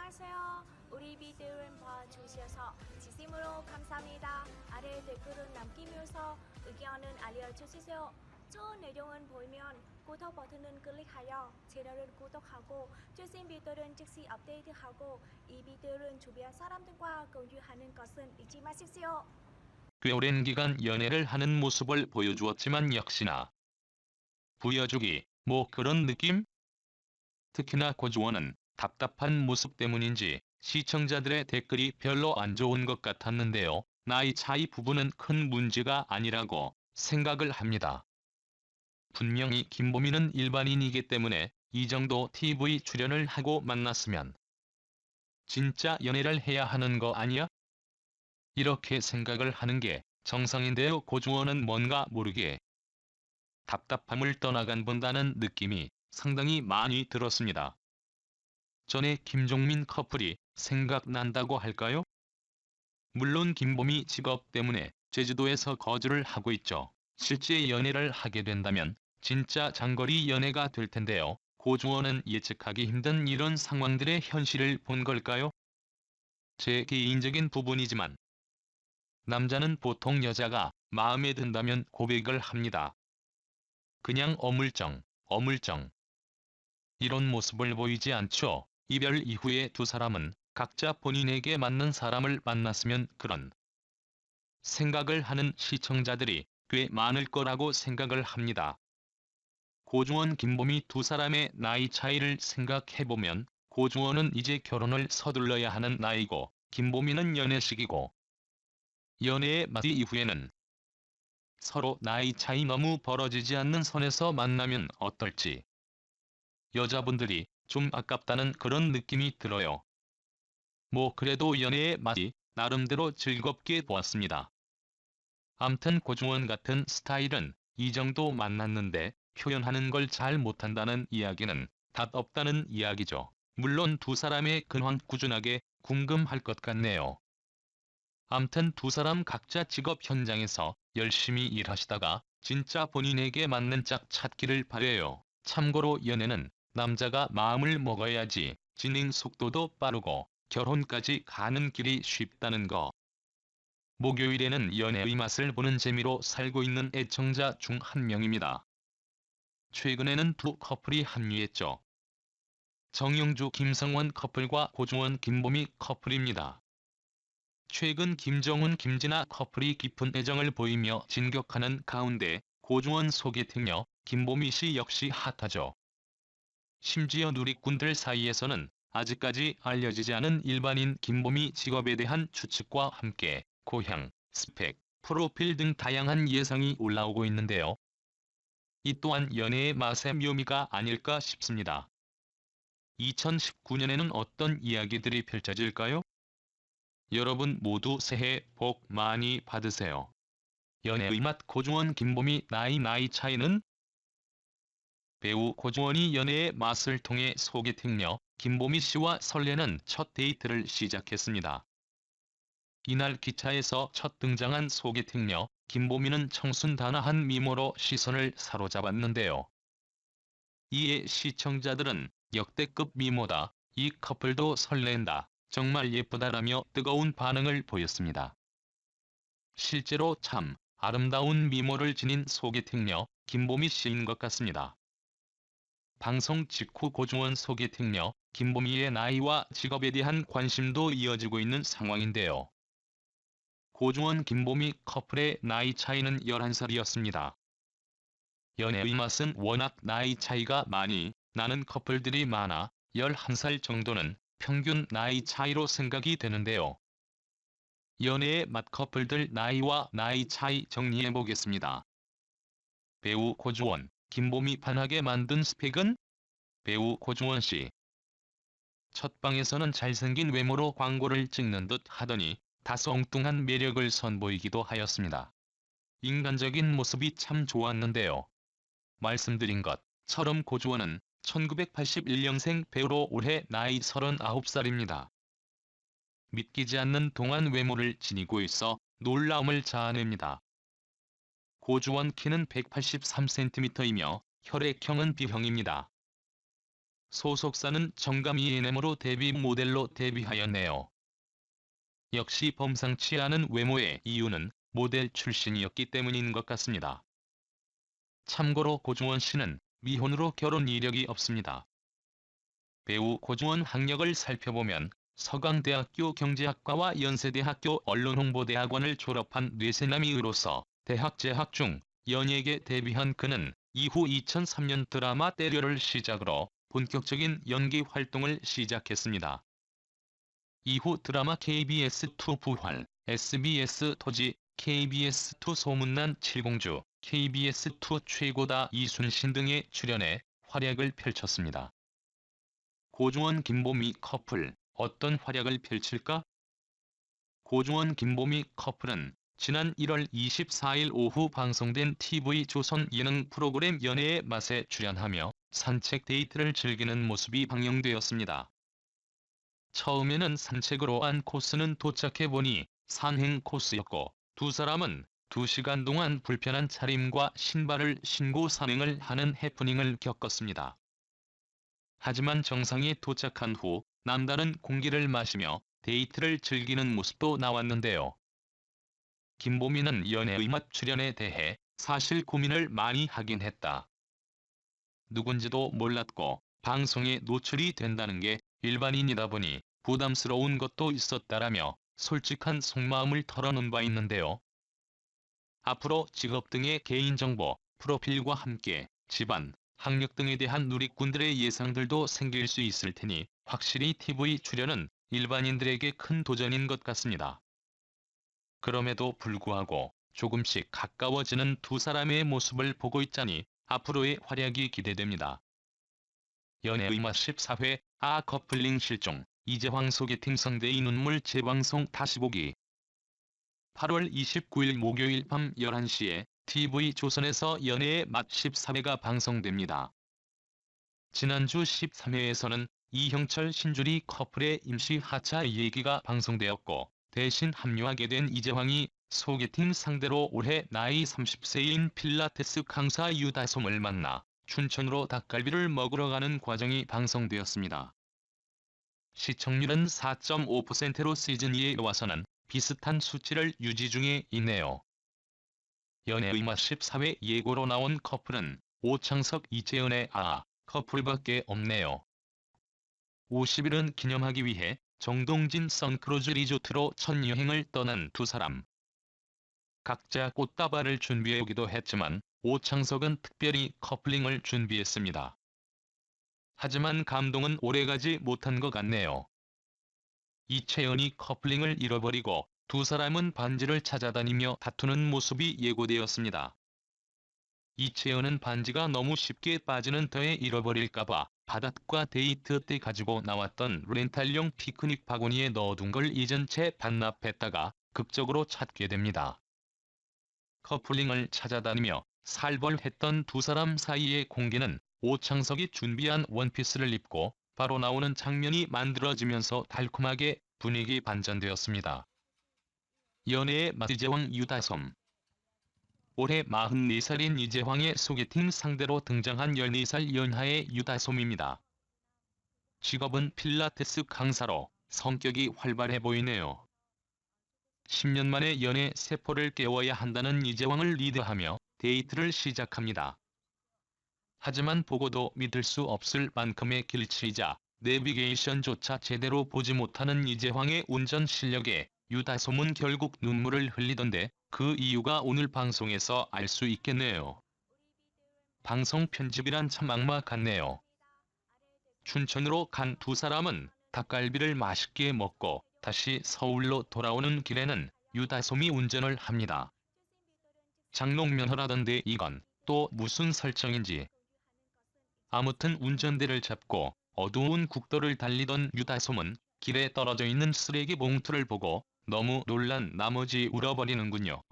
안녕하세요. 우리 비디오를 봐주셔서 진심으로 감사합니다. 아래 댓글을 남기면서 의견은 알려주세요. 좋은 내용은 보이면 구독 버튼을 클릭하여 채널을 구독하고 최신 비디오는 즉시 업데이트하고 이 비디오를 주변 사람들과 공유하는 것은 잊지 마십시오. 꽤 오랜 기간 연애를 하는 모습을 보여주었지만 역시나 보여주기, 뭐 그런 느낌? 특히나 고주원은 답답한 모습 때문인지 시청자들의 댓글이 별로 안 좋은 것 같았는데요. 나이 차이 부분은 큰 문제가 아니라고 생각을 합니다. 분명히 김보미는 일반인이기 때문에 이 정도 TV 출연을 하고 만났으면 진짜 연애를 해야 하는 거 아니야? 이렇게 생각을 하는 게 정상인데요. 고주원은 뭔가 모르게 답답함을 떠나간 본다는 느낌이 상당히 많이 들었습니다. 전에 김종민 커플이 생각난다고 할까요? 물론 김보미 직업 때문에 제주도에서 거주를 하고 있죠. 실제 연애를 하게 된다면 진짜 장거리 연애가 될 텐데요. 고주원은 예측하기 힘든 이런 상황들의 현실을 본 걸까요? 제 개인적인 부분이지만 남자는 보통 여자가 마음에 든다면 고백을 합니다. 그냥 어물쩡, 어물쩡. 이런 모습을 보이지 않죠. 이별 이후에 두 사람은 각자 본인에게 맞는 사람을 만났으면 그런 생각을 하는 시청자들이 꽤 많을 거라고 생각을 합니다. 고주원 김보미 두 사람의 나이 차이를 생각해보면 고주원은 이제 결혼을 서둘러야 하는 나이고 김보미는 연애식이고 연애의 맞이 이후에는 서로 나이 차이 너무 벌어지지 않는 선에서 만나면 어떨지 여자분들이 좀 아깝다는 그런 느낌이 들어요. 뭐 그래도 연애의 맛이 나름대로 즐겁게 보았습니다. 암튼 고주원 같은 스타일은 이 정도 만났는데 표현하는 걸 잘 못한다는 이야기는 답 없다는 이야기죠. 물론 두 사람의 근황 꾸준하게 궁금할 것 같네요. 암튼 두 사람 각자 직업 현장에서 열심히 일하시다가 진짜 본인에게 맞는 짝 찾기를 바래요. 참고로 연애는 남자가 마음을 먹어야지 진행 속도도 빠르고 결혼까지 가는 길이 쉽다는 거. 목요일에는 연애의 맛을 보는 재미로 살고 있는 애청자 중 한 명입니다. 최근에는 두 커플이 합류했죠. 정영주 김성원 커플과 고주원 김보미 커플입니다. 최근 김정훈 김진아 커플이 깊은 애정을 보이며 진격하는 가운데 고주원 소개팅녀 김보미 씨 역시 핫하죠. 심지어 누리꾼들 사이에서는 아직까지 알려지지 않은 일반인 김보미 직업에 대한 추측과 함께 고향, 스펙, 프로필 등 다양한 예상이 올라오고 있는데요. 이 또한 연애의 맛의 묘미가 아닐까 싶습니다. 2019년에는 어떤 이야기들이 펼쳐질까요? 여러분 모두 새해 복 많이 받으세요. 연애의 맛 고주원 김보미 나이 차이는? 배우 고주원이 연애의 맛을 통해 소개팅녀 김보미 씨와 설레는 첫 데이트를 시작했습니다. 이날 기차에서 첫 등장한 소개팅녀 김보미는 청순단아한 미모로 시선을 사로잡았는데요. 이에 시청자들은 역대급 미모다, 이 커플도 설렌다, 정말 예쁘다라며 뜨거운 반응을 보였습니다. 실제로 참 아름다운 미모를 지닌 소개팅녀 김보미 씨인 것 같습니다. 방송 직후 고주원 소개팅녀 김보미의 나이와 직업에 대한 관심도 이어지고 있는 상황인데요. 고주원 김보미 커플의 나이 차이는 11살이었습니다. 연애의 맛은 워낙 나이 차이가 많이 나는 커플들이 많아 11살 정도는 평균 나이 차이로 생각이 되는데요. 연애의 맛 커플들 나이와 나이 차이 정리해보겠습니다. 배우 고주원, 김보미 반하게 만든 스펙은? 배우 고주원 씨. 첫방에서는 잘생긴 외모로 광고를 찍는 듯 하더니 다소 엉뚱한 매력을 선보이기도 하였습니다. 인간적인 모습이 참 좋았는데요. 말씀드린 것처럼 고주원은 1981년생 배우로 올해 나이 39살입니다. 믿기지 않는 동안 외모를 지니고 있어 놀라움을 자아냅니다. 고주원 키는 183cm이며 혈액형은 B형입니다. 소속사는 정감 E&M으로 데뷔 모델로 데뷔하였네요. 역시 범상치 않은 외모의 이유는 모델 출신이었기 때문인 것 같습니다. 참고로 고중원 씨는 미혼으로 결혼 이력이 없습니다. 배우 고중원 학력을 살펴보면 서강대학교 경제학과와 연세대학교 언론홍보대학원을 졸업한 뇌세남이로서 대학 재학 중 연예계 데뷔한 그는 이후 2003년 드라마 때려를 시작으로 본격적인 연기 활동을 시작했습니다. 이후 드라마 KBS2 부활, SBS 토지, KBS2 소문난 칠공주, KBS2 최고다 이순신 등에 출연해 활약을 펼쳤습니다. 고중원 김보미 커플, 어떤 활약을 펼칠까? 고중원 김보미 커플은 지난 1월 24일 오후 방송된 TV조선 예능 프로그램 연애의 맛에 출연하며 산책 데이트를 즐기는 모습이 방영되었습니다. 처음에는 산책으로 한 코스는 도착해보니 산행 코스였고 두 사람은 2시간 동안 불편한 차림과 신발을 신고 산행을 하는 해프닝을 겪었습니다. 하지만 정상에 도착한 후 남다른 공기를 마시며 데이트를 즐기는 모습도 나왔는데요. 김보미는 연애의 맛 출연에 대해 사실 고민을 많이 하긴 했다. 누군지도 몰랐고 방송에 노출이 된다는 게 일반인이다 보니 부담스러운 것도 있었다라며 솔직한 속마음을 털어놓은 바 있는데요. 앞으로 직업 등의 개인정보, 프로필과 함께 집안, 학력 등에 대한 누리꾼들의 예상들도 생길 수 있을 테니 확실히 TV 출연은 일반인들에게 큰 도전인 것 같습니다. 그럼에도 불구하고 조금씩 가까워지는 두 사람의 모습을 보고 있자니 앞으로의 활약이 기대됩니다. 연애의 맛 14회 커플링 실종, 이재황 소개팅 상대의 눈물 재방송 다시 보기. 8월 29일 목요일 밤 11시에 TV조선에서 연애의 맛 14회가 방송됩니다. 지난주 13회에서는 이형철 신주리 커플의 임시 하차 얘기가 방송되었고 대신 합류하게 된 이재황이 소개팅 상대로 올해 나이 30세인 필라테스 강사 유다솜을 만나 춘천으로 닭갈비를 먹으러 가는 과정이 방송되었습니다. 시청률은 4.5%로 시즌2에 와서는 비슷한 수치를 유지 중에 있네요. 연애의 맛 14회 예고로 나온 커플은 오창석 이채은의 커플밖에 없네요. 50일은 기념하기 위해 정동진 선크루즈 리조트로 첫 여행을 떠난 두 사람. 각자 꽃다발을 준비해오기도 했지만 오창석은 특별히 커플링을 준비했습니다. 하지만 감동은 오래가지 못한 것 같네요. 이채연이 커플링을 잃어버리고 두 사람은 반지를 찾아다니며 다투는 모습이 예고되었습니다. 이채연은 반지가 너무 쉽게 빠지는 터에 잃어버릴까봐 바닷가 데이트 때 가지고 나왔던 렌탈용 피크닉 바구니에 넣어둔 걸 잊은 채 반납했다가 극적으로 찾게 됩니다. 커플링을 찾아다니며 살벌했던 두 사람 사이의 공개는 오창석이 준비한 원피스를 입고 바로 나오는 장면이 만들어지면서 달콤하게 분위기 반전되었습니다. 연애의 맛 이재황 유다솜. 올해 44살인 이재황의 소개팅 상대로 등장한 14살 연하의 유다솜입니다. 직업은 필라테스 강사로 성격이 활발해 보이네요. 10년 만에 연애 세포를 깨워야 한다는 이재황을 리드하며 데이트를 시작합니다. 하지만 보고도 믿을 수 없을 만큼의 길치이자 내비게이션조차 제대로 보지 못하는 이재황의 운전 실력에 유다솜은 결국 눈물을 흘리던데 그 이유가 오늘 방송에서 알 수 있겠네요. 방송 편집이란 참 악마 같네요. 춘천으로 간 두 사람은 닭갈비를 맛있게 먹고 다시 서울로 돌아오는 길에는 유다솜이 운전을 합니다. 장롱면허라던데 이건 또 무슨 설정인지. 아무튼 운전대를 잡고 어두운 국도를 달리던 유다솜은 길에 떨어져 있는 쓰레기 봉투를 보고 너무 놀란 나머지 울어버리는군요.